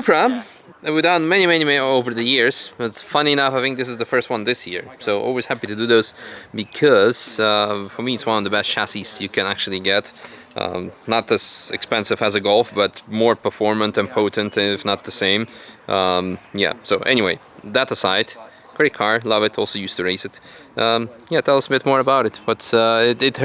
Cupra, we've done many over the years. But funny enough, I think this is the first one this year. So always happy to do those because for me it's one of the best chassis you can actually get. Not as expensive as a Golf, but more performant and potent, if not the same. Yeah. So anyway, that aside. Great car, love it. Also used to race it. Yeah, tell us a bit more about it. But it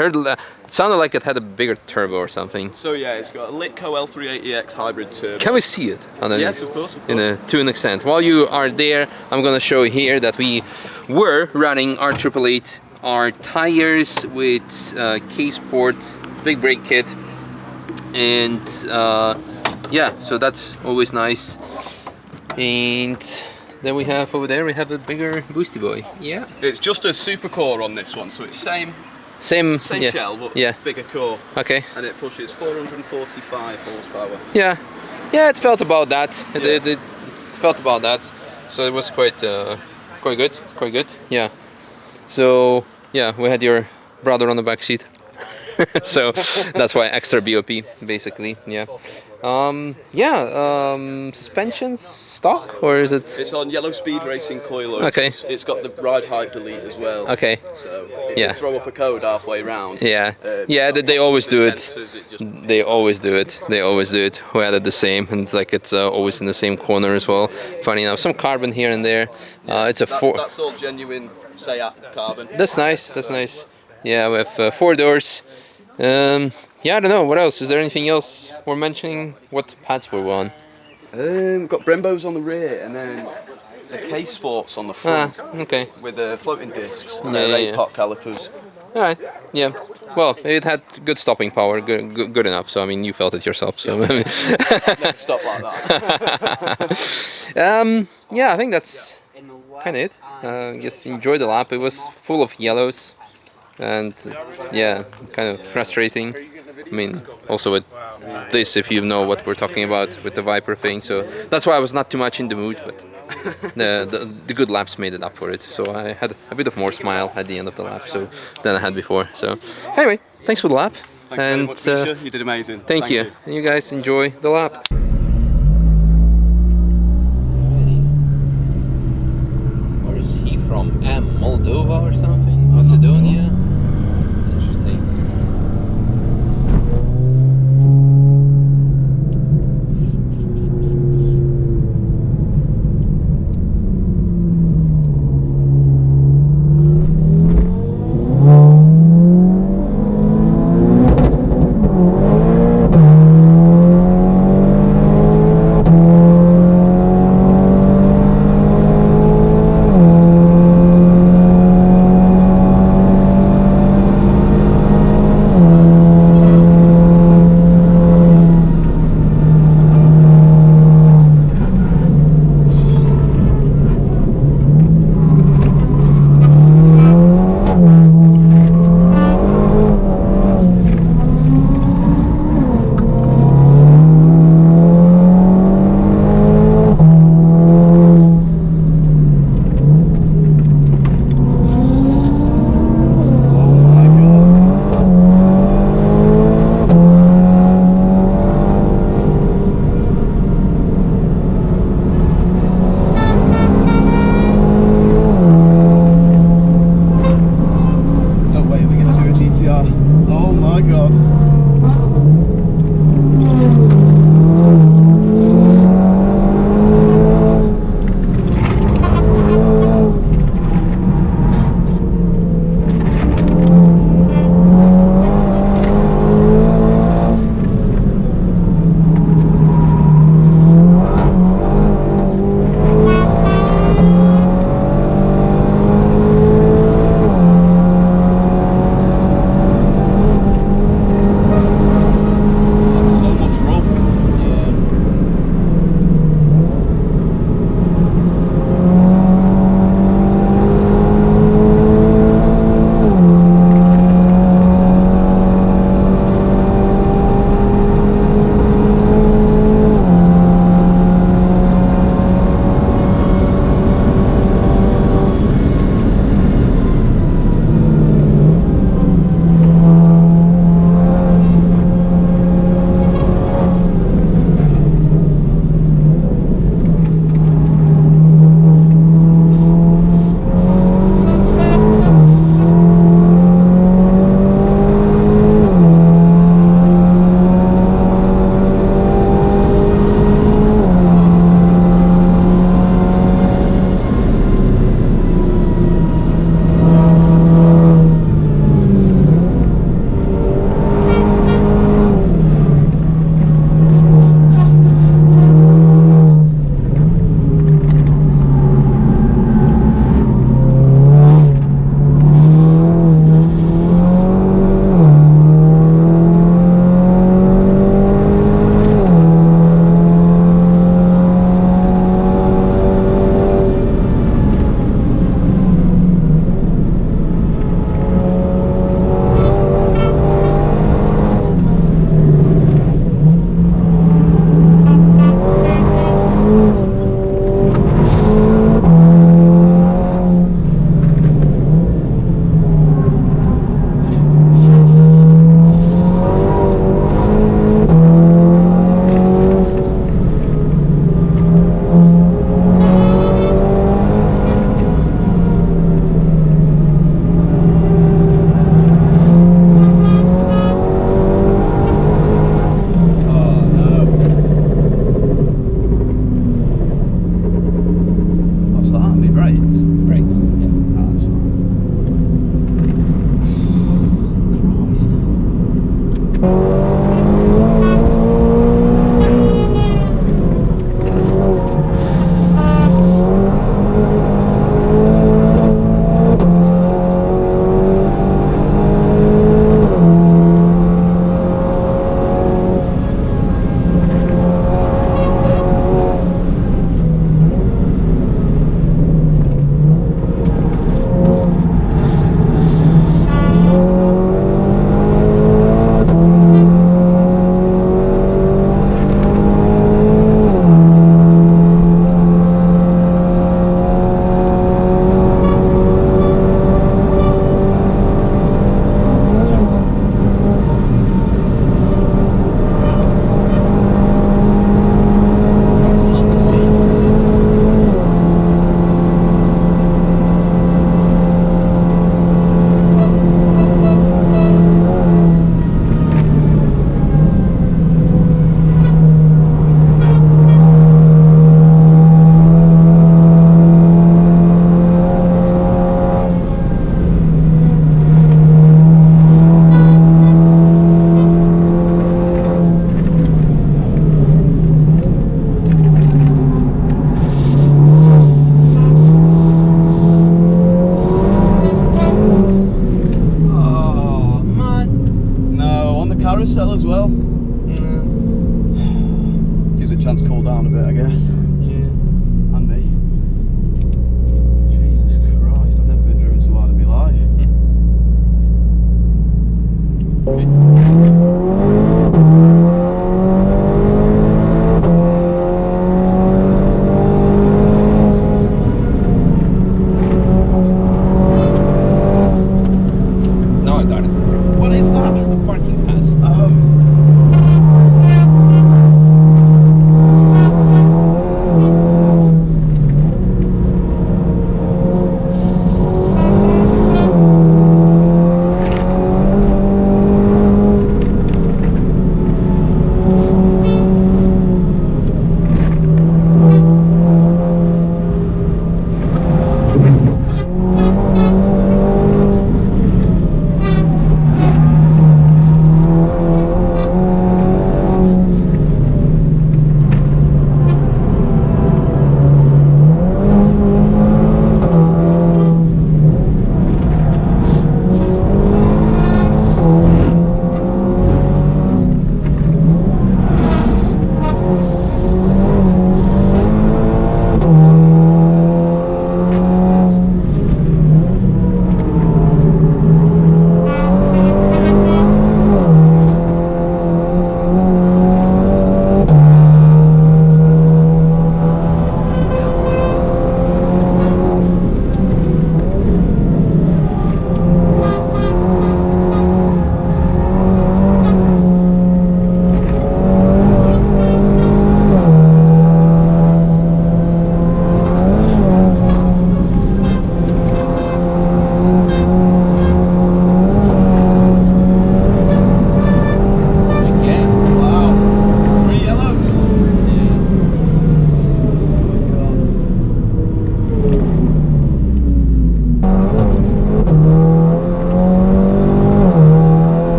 sounded like it had a bigger turbo or something. So yeah, it's got a Litco L380X hybrid turbo. Can we see it? Yes, of course. To an extent. While you are there, I'm gonna show you here that we were running our 888, our tires with K-Sport big brake kit, and yeah, so that's always nice. And then we have over there, we have a bigger boosty boy. Yeah. It's just a super core on this one, so it's same yeah. shell, but bigger core. Okay. And it pushes 445 horsepower. Yeah. Yeah, it felt about that. It felt about that. So it was quite good. Yeah. So yeah, we had your brother on the back seat. So that's why extra BOP basically. Yeah. Suspension stock, or is it? It's on yellow speed racing coilovers. Okay. It's got the ride height delete as well. Okay. So if you throw up a code halfway round. Yeah. They always do it. They always do it. We had it the same, and it's always in the same corner as well. Funny enough, some carbon here and there. It's a That's all genuine Seat carbon. That's nice. Yeah, we have 4 doors. Yeah, I don't know, what else? Is there anything else we're mentioning? What pads were we on? Got Brembos on the rear and then the K-Sports on the front. Okay. With the floating discs and 8-pot calipers. Alright, yeah. Well, it had good stopping power, good enough, so I mean, you felt it yourself, so... Never stop like that. Yeah, I think that's kind of it. Just enjoy the lap. It was full of yellows. And yeah, kind of frustrating. I mean, also with this, if you know what we're talking about with the Viper thing, so that's why I was not too much in the mood, but the good laps made it up for it. So I had a bit of more smile at the end of the lap than I had before. So anyway, thanks for the lap. Thanks very much, Misha. You did amazing. Thank you. And you guys enjoy the lap. Where is he from? Moldova or something? Macedonia?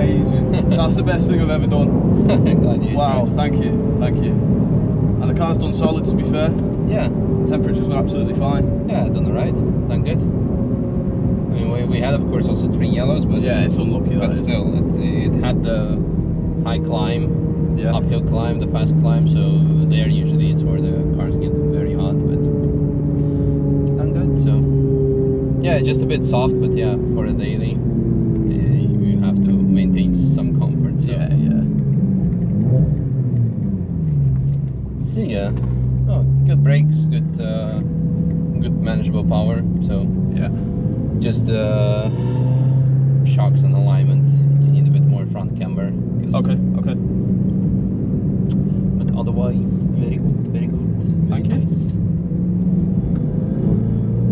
amazing. That's the best thing I've ever done. Glad you Wow, enjoyed. thank you. And the car's done solid, to be fair. Yeah, Temperatures were absolutely fine. yeah, done alright, done good. I mean, we had of course also 3 yellows, but Yeah, it's unlucky that but is. still, it had the high climb, Yeah. uphill climb, the fast climb. So there usually it's where the cars get very hot, but it's done good. So yeah, just a bit soft, but yeah, for a daily, you have to maintain some comfort. So. Yeah. So yeah, oh, good brakes, good manageable power. So Yeah. just shocks and alignment. You need a bit more front camber. Okay. But otherwise, very good, very Thank you. nice.